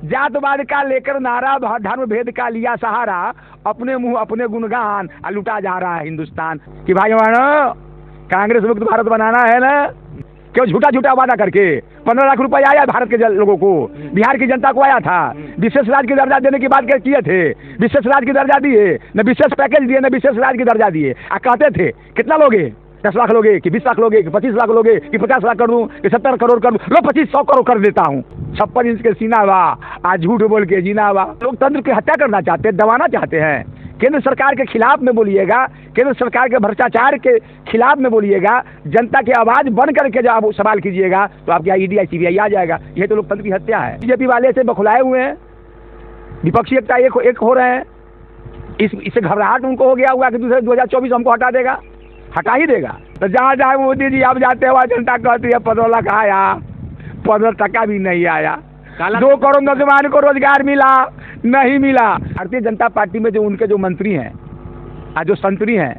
जातवाद का लेकर नारा, धर्म भेद का लिया सहारा, अपने मुंह अपने गुणगान, लुटा जा रहा है हिंदुस्तान। कि भाई मानो कांग्रेस मुक्त भारत बनाना है ना, क्यों झूठा झूठा वादा करके 15 लाख रुपए आया भारत के लोगों को, बिहार की जनता को आया था। विशेष राज्य की दर्जा देने की बात किए थे, विशेष राज्य की दर्जा दिए न, विशेष पैकेज दिए न, विशेष राज्य की दर्जा दिए। कहते थे कितना लोगे, 10 लाख लोगे कि 20 लाख लोगे कि 25 लाख लोगे कि 50 लाख कर दूं कि 70 करोड़ कर दूं, लो 2500 करोड़ कर देता हूँ। 56 इंच के सीना वा, आज झूठ बोल के जीना वा। लोकतंत्र की हत्या करना चाहते हैं, दबाना चाहते हैं। केंद्र सरकार के खिलाफ में बोलिएगा, केंद्र सरकार के भ्रष्टाचार के खिलाफ में बोलिएगा, जनता की आवाज बन करके जब आप सवाल कीजिएगा तो आपके यहाँ ईडी सीबीआई आ जाएगा। यह तो लोकतंत्र की हत्या है। बीजेपी वाले से बखुलाए हुए हैं, विपक्षी एकता एक हो रहे हैं। इससे घबराहट उनको हो गया हुआ कि दूसरे 2024 हमको हटा देगा, हटा ही देगा। तो जहाँ जहाँ मोदी जी आप जाते हुआ जनता कहती है 15 लाख आया, 15 टका भी नहीं आया। 2 करोड़ नौजवान को रोजगार मिला, नहीं मिला। भारतीय जनता पार्टी में जो उनके जो मंत्री हैं, जो संतरी हैं,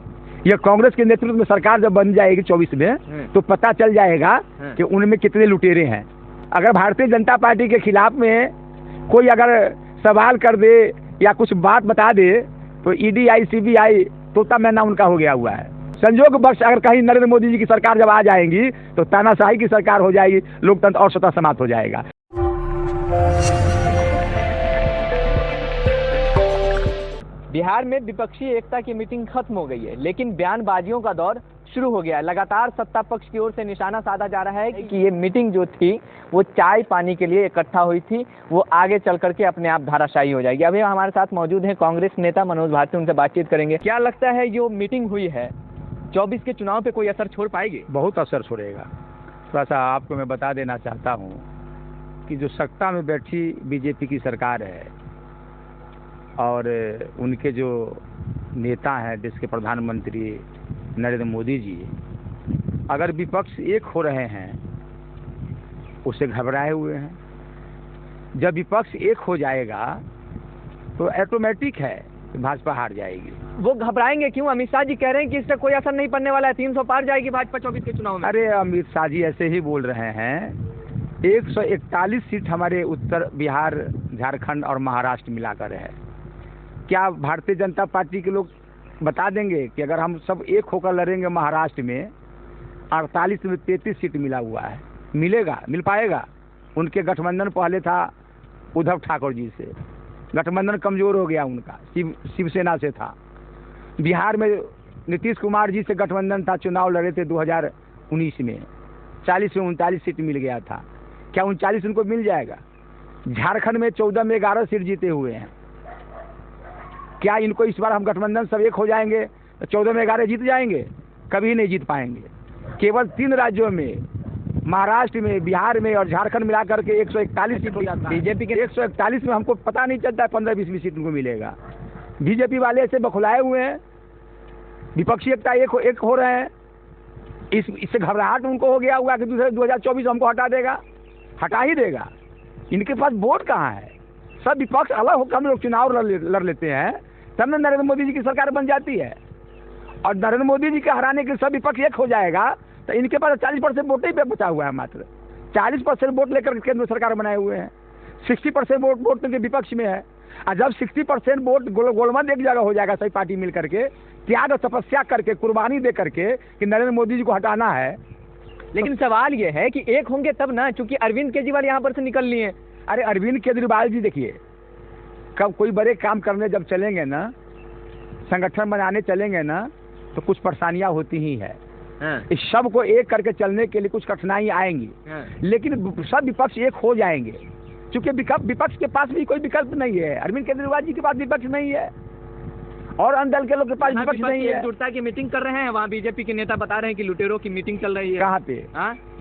ये कांग्रेस के नेतृत्व में सरकार जब बन जाएगी 24 में, तो पता चल जाएगा कि उनमें कितने लुटेरे हैं। अगर भारतीय जनता पार्टी के खिलाफ में कोई अगर सवाल कर दे या कुछ बात बता दे तो ईडी सीबीआई तोता मैना उनका हो गया हुआ है। संजोग बख्श अगर कहीं नरेंद्र मोदी जी की सरकार जब आ जाएंगी तो तानाशाही की सरकार हो जाएगी, लोकतंत्र और स्वतः समाप्त हो जाएगा। बिहार में विपक्षी एकता की मीटिंग खत्म हो गई है, लेकिन बयानबाजियों का दौर शुरू हो गया है। लगातार सत्ता पक्ष की ओर से निशाना साधा जा रहा है कि ये मीटिंग जो थी वो चाय पानी के लिए इकट्ठा हुई थी, वो आगे चल करके अपने आप धाराशायी हो जाएगी। अभी हमारे साथ मौजूद हैं कांग्रेस नेता मनोज भारती, उनसे बातचीत करेंगे। क्या लगता है जो मीटिंग हुई है 24 के चुनाव पे कोई असर छोड़ पाएगी? बहुत असर छोड़ेगा। थोड़ा सा आपको मैं बता देना चाहता हूँ कि जो सत्ता में बैठी बीजेपी की सरकार है और उनके जो नेता हैं, देश के प्रधानमंत्री नरेंद्र मोदी जी, अगर विपक्ष एक हो रहे हैं उससे घबराए हुए हैं। जब विपक्ष एक हो जाएगा तो ऑटोमेटिक है कि भाजपा हार जाएगी। वो घबराएंगे क्यों? अमित शाह जी कह रहे हैं कि इससे कोई असर नहीं पड़ने वाला है, 300 पार जाएगी भाजपा 24 के चुनाव में। अरे अमित शाह जी ऐसे ही बोल रहे हैं। 141 सीट हमारे उत्तर बिहार, झारखंड और महाराष्ट्र मिलाकर है। क्या भारतीय जनता पार्टी के लोग बता देंगे कि अगर हम सब एक होकर लड़ेंगे महाराष्ट्र में 48 में 33 सीट मिला हुआ है, मिलेगा, मिल पाएगा? उनके गठबंधन पहले था उद्धव ठाकुर जी से, गठबंधन कमजोर हो गया उनका, शिवसेना से था। बिहार में नीतीश कुमार जी से गठबंधन था, चुनाव लड़े थे 2019 में, 40 में 39 सीट मिल गया था। क्या 39 उनको मिल जाएगा? झारखंड में 14 में 11 सीट जीते हुए हैं। क्या इनको इस बार हम गठबंधन सब एक हो जाएंगे तो 14 में 11 जीत जाएंगे? कभी नहीं जीत पाएंगे। केवल 3 राज्यों में, महाराष्ट्र में, बिहार में और झारखंड मिलाकर के 141 सीट हो जाता है। बीजेपी के 141 में हमको पता नहीं चलता है 15-20 सीट उनको मिलेगा। बीजेपी वाले से बखुलाए हुए हैं, विपक्षी एकता एक हो रहे हैं। इससे घबराहट उनको हो गया हुआ कि दूसरे 2024 हमको हटा देगा, हटा ही देगा। इनके पास वोट कहाँ है? सब विपक्ष अलग होकर हम लोग चुनाव लड़ लेते हैं, तब न नरेंद्र मोदी जी की सरकार बन जाती है। और नरेंद्र मोदी जी के हराने के सब विपक्ष एक हो जाएगा तो इनके पास 40% वोट ही पे बचा हुआ है। मात्र 40% वोट लेकर केंद्र सरकार बनाए हुए हैं। 60% वोट तो विपक्ष में है। और जब 60% वोट गोलमाल एक जगह हो जाएगा, सही पार्टी मिल करके त्याग तपस्या करके, कुर्बानी दे करके कि नरेंद्र मोदी जी को हटाना है। लेकिन सवाल ये है कि एक होंगे तब ना, चूंकि अरविंद केजरीवाल यहाँ पर से निकल लिए। अरे अरविंद केजरीवाल जी देखिए, कब कोई बड़े काम करने जब चलेंगे ना, संगठन बनाने चलेंगे ना, तो कुछ परेशानियां होती ही है। इस सब को एक करके चलने के लिए कुछ कठिनाई आएंगी, लेकिन सब विपक्ष एक हो जाएंगे। क्योंकि विपक्ष के पास भी कोई विकल्प नहीं है। अरविंद केजरीवाल जी के पास विपक्ष नहीं है और अंदर के लोग के पास विपक्ष नहीं है। एकजुटता की मीटिंग कर रहे हैं, वहाँ बीजेपी के नेता बता रहे हैं कि लुटेरों की मीटिंग चल रही है। कहाँ पे?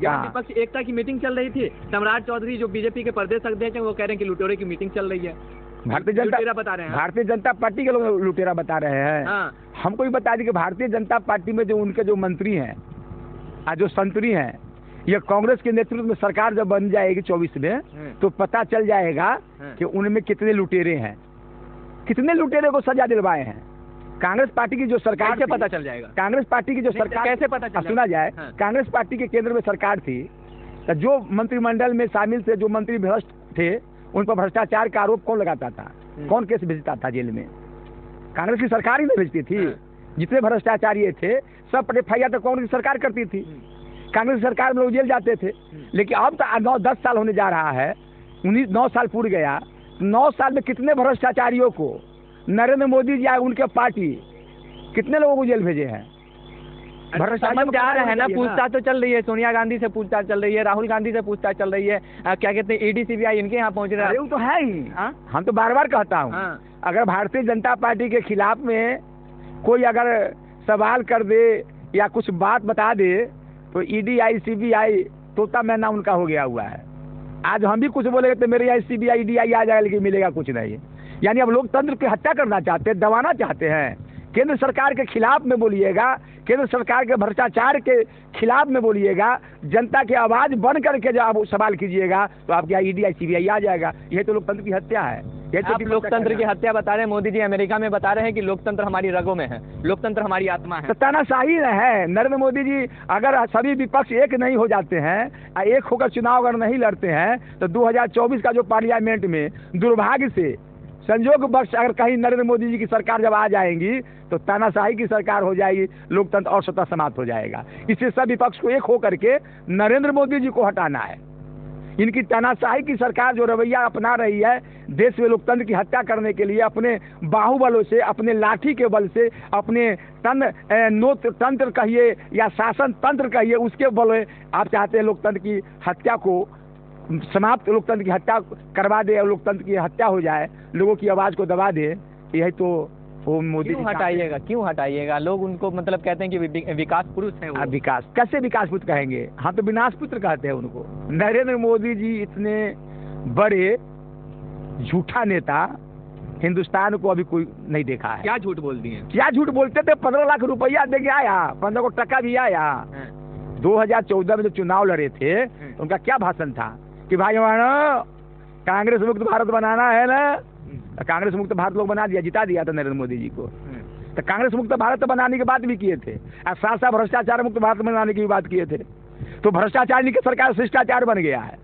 यहाँ विपक्ष एकता की मीटिंग चल रही थी। सम्राट चौधरी जो बीजेपी के प्रदेश अध्यक्ष हैं वो कह रहे हैं कि लुटेरों की मीटिंग चल रही है। भारतीय जनता बता रहे हैं, भारतीय जनता पार्टी के लोग लुटेरा बता रहे हैं। हमको भी बता दी कि भारतीय जनता पार्टी में जो उनके जो मंत्री हैं, जो संतरी हैं, ये कांग्रेस के नेतृत्व में सरकार जब बन जाएगी 24 में, तो पता चल जाएगा कि उनमें कितने लुटेरे हैं, कितने लुटेरे को सजा दिलवाए हैं। कांग्रेस पार्टी की जो सरकार कैसे पता चल जाएगा? कांग्रेस पार्टी की जो सरकार कैसे पता चल सुना जाए, कांग्रेस पार्टी के केंद्र में सरकार थी, तो जो मंत्रिमंडल में शामिल थे, जो मंत्री भ्रष्ट थे, उन पर भ्रष्टाचार का आरोप कौन लगाता था? कौन केस भेजता था जेल में? कांग्रेस की सरकार ही नहीं भेजती थी। जितने भ्रष्टाचारी थे सब पर FIR तो कांग्रेस की सरकार करती थी। कांग्रेस सरकार में लोग जेल जाते थे। लेकिन अब तो 9-10 साल होने जा रहा है, 9 साल पूर गया। 9 साल में कितने भ्रष्टाचारियों को नरेंद्र मोदी जी या उनके पार्टी कितने लोगों को जेल भेजे हैं? समझ आ रहा है ना, पूछताछ तो चल रही है, सोनिया गांधी से पूछताछ चल रही है, राहुल गांधी से पूछताछ चल रही है, क्या कहते हैं ED CBI इनके यहाँ पहुंच रहा है। वो तो है ही। हम तो बार बार कहता हूँ, अगर भारतीय जनता पार्टी के खिलाफ में कोई अगर सवाल कर दे या कुछ बात बता दे तो ED CBI तोता मैना उनका हो गया हुआ है। आज हम भी कुछ बोलेंगे तो मेरे यहाँ CBI ED आ जाएगा, लेकिन मिलेगा कुछ नहीं। यानी अब लोकतंत्र की हत्या करना चाहते हैं, दबाना चाहते हैं। केंद्र सरकार के खिलाफ में बोलिएगा, केंद्र सरकार के भ्रष्टाचार के खिलाफ में बोलिएगा, जनता की आवाज बन करके जब आप सवाल कीजिएगा तो आपके यहाँ ED CBI आ जाएगा। यह तो लोकतंत्र की हत्या है। ये तो आप लोकतंत्र की हत्या बता रहे हैं। मोदी जी अमेरिका में बता रहे हैं कि लोकतंत्र हमारी रगों में है, लोकतंत्र हमारी आत्मा है। तानाशाही है। नरेंद्र मोदी जी अगर सभी विपक्ष एक नहीं हो जाते हैं, एक होकर चुनाव अगर नहीं लड़ते हैं तो 2024 का जो पार्लियामेंट में दुर्भाग्य से संजोगवश अगर कहीं नरेंद्र मोदी जी की सरकार जब आ जाएंगी तो तानाशाही की सरकार हो जाएगी, लोकतंत्र और सत्ता समाप्त हो जाएगा। इससे सब विपक्ष को एक होकर के नरेंद्र मोदी जी को हटाना है। इनकी तानाशाही की सरकार जो रवैया अपना रही है देश में लोकतंत्र की हत्या करने के लिए, अपने बाहुबलों से, अपने लाठी के बल से, अपने तंत्र कहिए या शासन तंत्र कहिए, उसके बल आप चाहते हैं लोकतंत्र की हत्या को समाप्त, लोकतंत्र की हत्या करवा दे और लोकतंत्र की हत्या हो जाए, लोगों की आवाज को दबा दे। यही तो वो मोदी क्यों हटाइएगा, क्यों हटाइएगा? लोग उनको मतलब कहते हैं कि विकास पुरुष है वो। विकास कैसे विकास पुत्र कहेंगे? हम तो विनाश पुत्र कहते हैं उनको। नरेंद्र मोदी जी इतने बड़े झूठा नेता हिंदुस्तान को अभी कोई नहीं देखा है। क्या झूठ बोल दिए? क्या झूठ बोलते थे? 15 लाख रुपया दे के आया, 15 को टका भी आया। 2014 में जो चुनाव लड़े थे तो उनका क्या भाषण था कि भाई हमारा कांग्रेस मुक्त भारत बनाना है ना। कांग्रेस मुक्त भारत लोग बना दिया, जिता दिया था नरेंद्र मोदी जी को। तो कांग्रेस मुक्त भारत बनाने की बात भी किए थे और साथ साथ भ्रष्टाचार मुक्त भारत बनाने की भी बात किए थे। तो भ्रष्टाचार की सरकार शिष्टाचार बन गया है।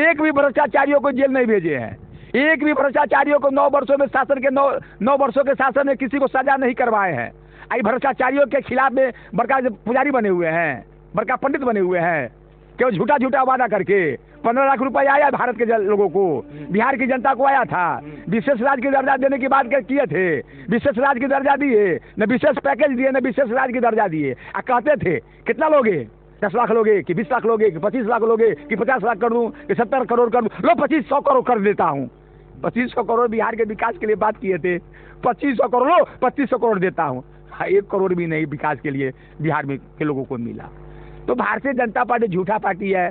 एक भी भ्रष्टाचारियों को जेल नहीं भेजे हैं, एक भी भ्रष्टाचारियों को 9 वर्षों में शासन के 9 वर्षों के शासन में किसी को सजा नहीं करवाए हैं। आई भ्रष्टाचारियों के खिलाफ में बड़का पुजारी बने हुए हैं, बड़का पंडित बने हुए हैं, केवल झूठा झूठा वादा करके। 15 लाख रुपया आया भारत के लोगों को, बिहार की जनता को आया था। विशेष राज्य की दर्जा देने की बात किए थे, विशेष राज्य की दर्जा दिए न, विशेष पैकेज दिए न, विशेष राज्य की दर्जा दिए। कहते थे कितना लोगे, 10 लाख लोगे कि 20 लाख लोगे कि 25 लाख लोगे कि 50 लाख कर दूं कि 70 करोड़ कर दूं? लो 2500 करोड़ कर देता हूँ। 2500 करोड़ बिहार के विकास के लिए बात किए थे। 2500 करोड़ लो, 2500 करोड़ देता हूँ। 1 करोड़ भी नहीं विकास के लिए बिहार में के लोगों को मिला। तो भारतीय जनता पार्टी झूठा पार्टी है।